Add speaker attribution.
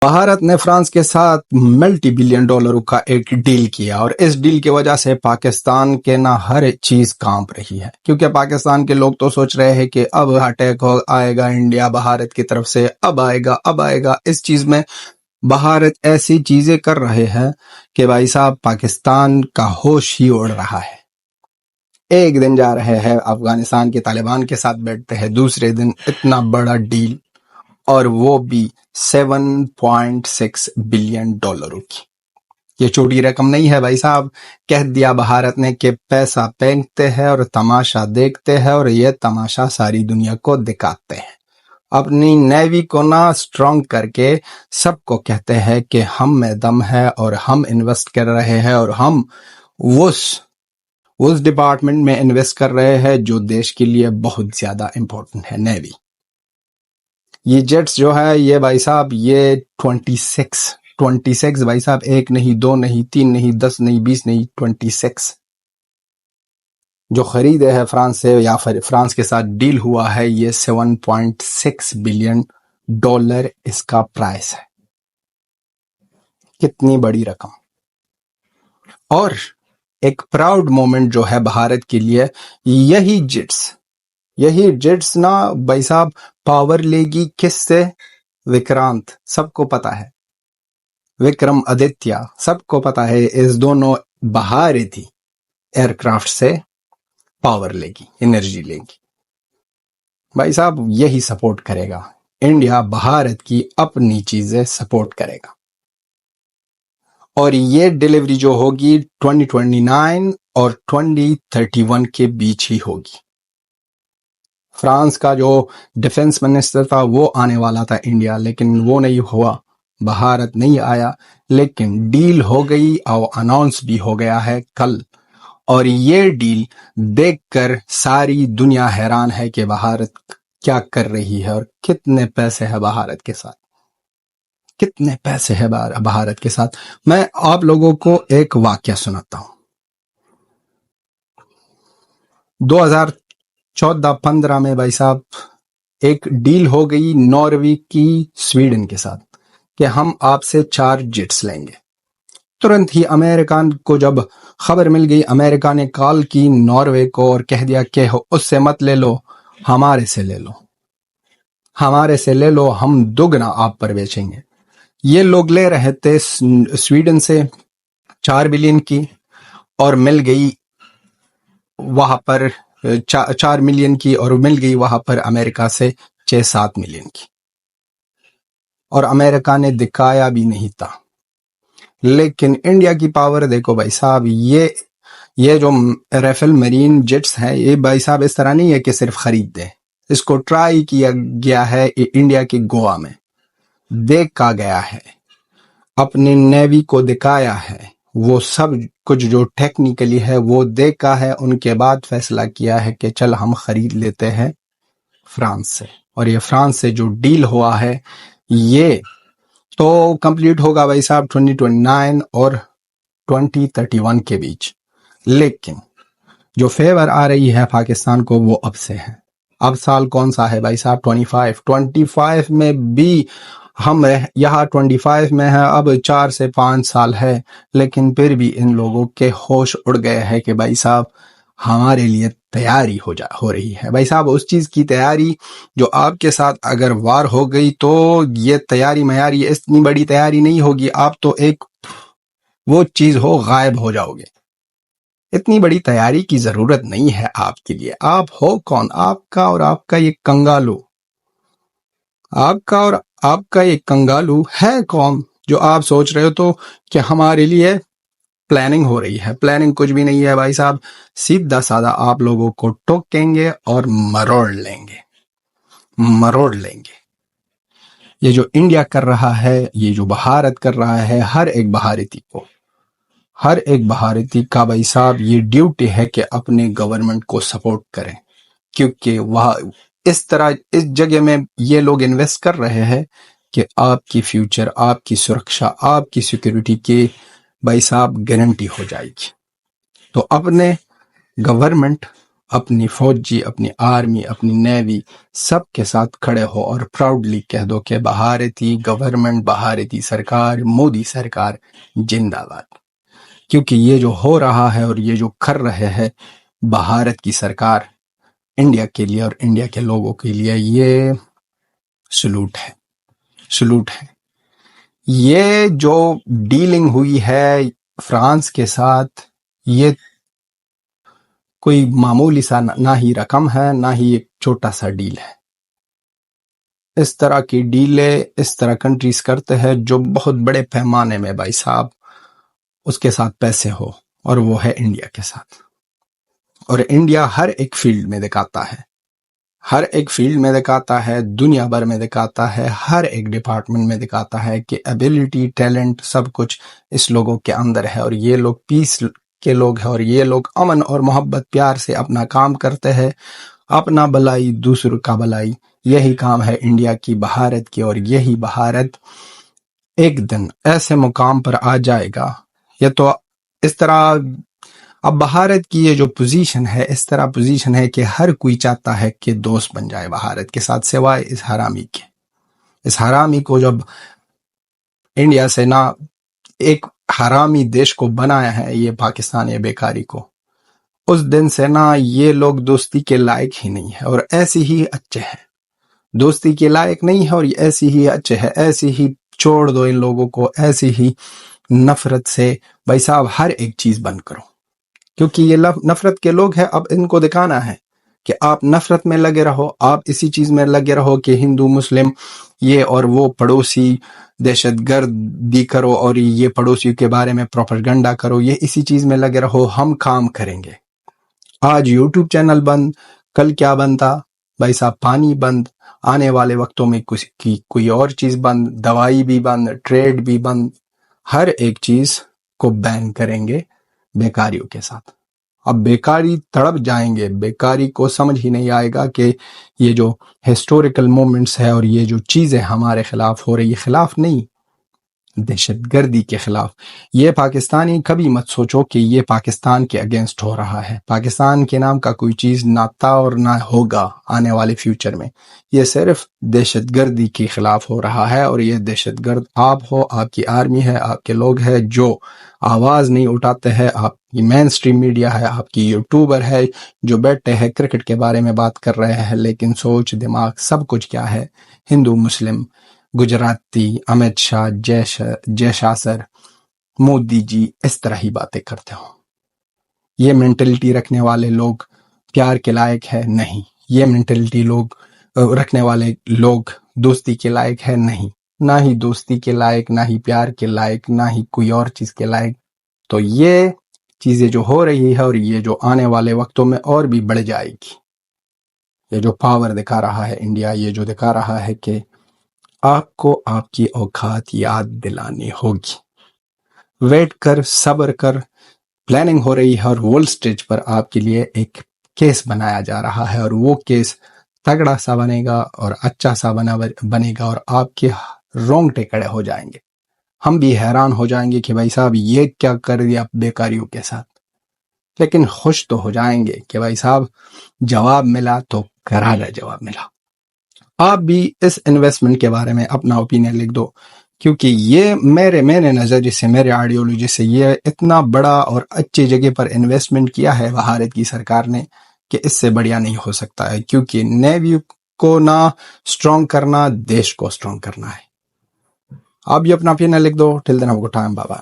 Speaker 1: بھارت نے فرانس کے ساتھ ملٹی بلین ڈالروں کا ایک ڈیل کیا اور اس ڈیل کی وجہ سے پاکستان کے نہ ہر چیز کانپ رہی ہے، کیونکہ پاکستان کے لوگ تو سوچ رہے ہیں کہ اب اٹیک آئے گا انڈیا بھارت کی طرف سے، اب آئے گا۔ اس چیز میں بھارت ایسی چیزیں کر رہے ہیں کہ بھائی صاحب پاکستان کا ہوش ہی اڑ رہا ہے۔ ایک دن جا رہے ہیں افغانستان کے طالبان کے ساتھ بیٹھتے ہیں، دوسرے دن اتنا بڑا ڈیل، اور وہ بھی 7.6 بلین ڈالروں کی۔ یہ چھوٹی رقم نہیں ہے بھائی صاحب۔ کہہ دیا بھارت نے کہ پیسہ پھینکتے ہیں اور تماشا دیکھتے ہیں، اور یہ تماشا ساری دنیا کو دکھاتے ہیں۔ اپنی نیوی کو نہ اسٹرانگ کر کے سب کو کہتے ہیں کہ ہم میں دم ہے اور ہم انویسٹ کر رہے ہیں، اور ہم اس ڈپارٹمنٹ میں انویسٹ کر رہے ہیں جو دیش کے لیے بہت زیادہ امپورٹنٹ ہے، نیوی۔ یہ جیٹس جو ہے یہ بھائی صاحب یہ 26 بھائی صاحب، 1 نہیں 2 نہیں 3 نہیں 10 نہیں 20 نہیں 26 جو خریدے ہیں فرانس سے یا فرانس کے ساتھ ڈیل ہوا ہے، یہ 7.6 بلین ڈالر اس کا پرائس ہے۔ کتنی بڑی رقم، اور ایک پراؤڈ مومنٹ جو ہے بھارت کے لیے۔ یہی جیٹس نا بھائی صاحب پاور لے گی کس سے؟ وکرانت، سب کو پتا ہے، وکرم آدتیہ، سب کو پتا ہے، اس دونوں بھارتی ایئر کرافٹ سے پاور لے گی، انرجی لے گی۔ بھائی صاحب یہی سپورٹ کرے گا انڈیا، بھارت کی اپنی چیزیں سپورٹ کرے گا، اور یہ ڈیلیوری جو ہوگی 2029 اور 2031 کے بیچ ہی ہوگی۔ فرانس کا جو ڈیفنس منسٹر تھا وہ آنے والا تھا انڈیا، لیکن وہ نہیں ہوا، بھارت نہیں آیا، لیکن ڈیل ہو گئی اور اناؤنس بھی ہو گیا ہے کل۔ اور یہ ڈیل دیکھ کر ساری دنیا حیران ہے کہ بھارت کیا کر رہی ہے اور کتنے پیسے ہے بھارت کے ساتھ، کتنے پیسے ہے بھارت کے ساتھ۔ میں آپ لوگوں کو ایک واقعہ سناتا ہوں۔ 2014-15 میں بھائی صاحب ایک ڈیل ہو گئی ناروے کی سویڈن کے ساتھ کہ ہم آپ سے 4 جیٹس لیں گے۔ ترنت ہی امریکہ کو جب خبر مل گئی، امریکہ نے کال کی ناروے کو اور کہہ دیا کہ اس سے مت لے لو، ہمارے سے لے لو، ہمارے سے لے لو، ہم دگنا آپ پر بیچیں گے۔ یہ لوگ لے رہے تھے سویڈن سے 4 بلین کی، اور مل گئی وہاں پر 4 ملین کی، اور مل گئی وہاں پر امریکہ سے 6-7 ملین کی، اور امریکہ نے دکھایا بھی نہیں تھا۔ لیکن انڈیا کی پاور دیکھو بھائی صاحب، یہ جو ریفل مرین جیٹس ہیں، یہ بھائی صاحب اس طرح نہیں ہے کہ صرف خرید دیں، اس کو ٹرائی کیا گیا ہے انڈیا کے گوا میں، دیکھا گیا ہے، اپنی نیوی کو دکھایا ہے، وہ سب کچھ جو ٹیکنیکلی ہے وہ دیکھا ہے، ان کے بعد فیصلہ کیا ہے کہ چل ہم خرید لیتے ہیں فرانس سے۔ اور یہ فرانس سے جو ڈیل ہوا ہے یہ تو کمپلیٹ ہوگا بھائی صاحب 2029 اور 2031 کے بیچ، لیکن جو فیور آ رہی ہے پاکستان کو وہ اب سے ہے۔ اب سال کون سا ہے بھائی صاحب؟ 25 میں بھی ہم یہاں 25 میں ہے، اب 4 سے 5 سال ہے، لیکن پھر بھی ان لوگوں کے ہوش اڑ گئے ہیں کہ بھائی صاحب ہمارے لیے تیاری ہو رہی ہے۔ بھائی صاحب اس چیز کی تیاری جو آپ کے ساتھ اگر وار ہو گئی تو یہ تیاری معیاری اتنی بڑی تیاری نہیں ہوگی، آپ تو ایک وہ چیز ہو غائب ہو جاؤ گے۔ اتنی بڑی تیاری کی ضرورت نہیں ہے آپ کے لیے۔ آپ ہو کون؟ آپ کا اور آپ کا یہ کنگالو، آپ کا اور آپ کا یہ کنگالو ہے کون جو آپ سوچ رہے ہو تو کہ ہمارے لیے پلاننگ ہو رہی ہے؟ پلاننگ کچھ بھی نہیں ہے بھائی صاحب، سیدھا سادہ آپ لوگوں کو ٹوکیں گے اور مروڑ لیں گے۔ یہ جو انڈیا کر رہا ہے، یہ جو بھارت کر رہا ہے، ہر ایک بھارتی کا بھائی صاحب یہ ڈیوٹی ہے کہ اپنے گورنمنٹ کو سپورٹ کریں، کیونکہ وہاں اس طرح اس جگہ میں یہ لوگ انویسٹ کر رہے ہیں کہ آپ کی فیوچر، آپ کی سرکشا، آپ کی سیکیورٹی کی بھائی صاحب گارنٹی ہو جائے گی۔ تو اپنے گورنمنٹ، اپنی فوجی، اپنی آرمی، اپنی نیوی سب کے ساتھ کھڑے ہو اور پراؤڈلی کہہ دو کہ بھارتی گورنمنٹ، بھارتی سرکار، مودی سرکار زندہ باد. کیونکہ یہ جو ہو رہا ہے اور یہ جو کر رہے ہیں بھارت کی سرکار انڈیا کے لیے اور انڈیا کے لوگوں کے لیے، یہ سلوٹ ہے، سلوٹ ہے. یہ جو ڈیلنگ ہوئی ہے فرانس کے ساتھ، یہ کوئی معمولی سا نہ ہی رقم ہے، نہ ہی ایک چھوٹا سا ڈیل ہے. اس طرح کی ڈیلیں اس طرح کنٹریز کرتے ہیں جو بہت بڑے پیمانے میں بھائی صاحب اس کے ساتھ پیسے ہو، اور وہ ہے انڈیا کے ساتھ. اور انڈیا ہر ایک فیلڈ میں دکھاتا ہے، ہر ایک فیلڈ میں دکھاتا ہے، دنیا بھر میں دکھاتا ہے، ہر ایک ڈپارٹمنٹ میں دکھاتا ہے کہ ایبیلٹی، ٹیلنٹ سب کچھ اس لوگوں کے اندر ہے، اور یہ لوگ پیس کے لوگ ہیں، اور یہ لوگ امن اور محبت پیار سے اپنا کام کرتے ہیں، اپنا بھلائی دوسروں کا بھلائی. یہی کام ہے انڈیا کی، بھارت کی، اور یہی بھارت ایک دن ایسے مقام پر آ جائے گا. یہ تو اس طرح اب بھارت کی یہ جو پوزیشن ہے، اس طرح پوزیشن ہے کہ ہر کوئی چاہتا ہے کہ دوست بن جائے بھارت کے ساتھ، سوائے اس حرامی کے. اس حرامی کو جب انڈیا سے نہ ایک حرامی دیش کو بنایا ہے یہ پاکستان یا بیکاری کو، اس دن سے نہ یہ لوگ دوستی کے لائق ہی نہیں ہے، اور ایسی ہی اچھے ہیں. دوستی کے لائق نہیں ہے اور یہ ایسی ہی اچھے ہے. ایسی ہی چھوڑ دو ان لوگوں کو، ایسی ہی نفرت سے بھائی صاحب ہر ایک چیز بند کرو. کیونکہ یہ نفرت کے لوگ ہیں. اب ان کو دکھانا ہے کہ آپ نفرت میں لگے رہو، آپ اسی چیز میں لگے رہو کہ ہندو مسلم یہ اور وہ پڑوسی دہشت گردی کرو، اور یہ پڑوسی کے بارے میں پروپیگنڈا کرو، یہ اسی چیز میں لگے رہو. ہم کام کریں گے. آج یوٹیوب چینل بند، کل کیا بنتا بھائی صاحب؟ پانی بند. آنے والے وقتوں میں کوئی اور چیز بند، دوائی بھی بند، ٹریڈ بھی بند. ہر ایک چیز کو بین کریں گے بیکاریوں کے ساتھ. اب بیکاری تڑپ جائیں گے، بیکاری کو سمجھ ہی نہیں آئے گا کہ یہ جو ہسٹوریکل مومنٹس ہے اور یہ جو چیزیں ہمارے خلاف ہو رہی ہے، خلاف نہیں، دہشت گردی کے خلاف. یہ پاکستانی کبھی مت سوچو کہ یہ پاکستان کے اگینسٹ ہو رہا ہے. پاکستان کے نام کا کوئی چیز نہ تھا اور نہ ہوگا آنے والے فیوچر میں. یہ صرف دہشت گردی کے خلاف ہو رہا ہے، اور یہ دہشت گرد آپ ہو، آپ کی آرمی ہے، آپ کے لوگ ہیں جو آواز نہیں اٹھاتے ہیں، آپ کی مین سٹریم میڈیا ہے، آپ کی یوٹیوبر ہے جو بیٹھے ہیں کرکٹ کے بارے میں بات کر رہے ہیں، لیکن سوچ دماغ سب کچھ کیا ہے؟ ہندو مسلم، گجراتی، امت شاہ، جے شاہ سر، مودی جی، اس طرح ہی باتیں کرتے ہو. یہ مینٹلٹی رکھنے والے لوگ پیار کے لائق ہے نہیں. یہ مینٹلٹی رکھنے والے لوگ دوستی کے لائق ہے نہیں. نہ ہی دوستی کے لائق، نہ ہی پیار کے لائق، نہ ہی کوئی اور چیز کے لائق. تو یہ چیزیں جو ہو رہی ہے اور یہ جو آنے والے وقتوں میں اور بھی بڑھ جائے گی. یہ جو پاور دکھا رہا ہے انڈیا، یہ جو دکھا رہا ہے کہ آپ کو آپ کی اوقات یاد دلانی ہوگی. ویٹ کر، صبر کر. پلاننگ ہو رہی ہے اور ورلڈ سٹیج پر آپ کے لیے ایک کیس بنایا جا رہا ہے، اور وہ کیس تگڑا سا بنے گا اور اچھا سا بنے گا، اور آپ کے رونگٹے کڑے ہو جائیں گے. ہم بھی حیران ہو جائیں گے کہ بھائی صاحب یہ کیا کر دیا بیکاریوں کے ساتھ. لیکن خوش تو ہو جائیں گے کہ بھائی صاحب جواب ملا تو کرارا جواب ملا. آپ بھی اس انویسٹمنٹ کے بارے میں اپنا اوپینین لکھ دو، کیونکہ یہ میرے نظریے سے، میرے آئیڈیالوجی سے، یہ اتنا بڑا اور اچھی جگہ پر انویسٹمنٹ کیا ہے بھارت کی سرکار نے کہ اس سے بڑھیا نہیں ہو سکتا ہے. کیونکہ نیوی کو نہ سٹرونگ کرنا، دیش کو سٹرونگ کرنا ہے. آپ بھی اپنا اوپینین لکھ دو. Till then have a good time. بابا.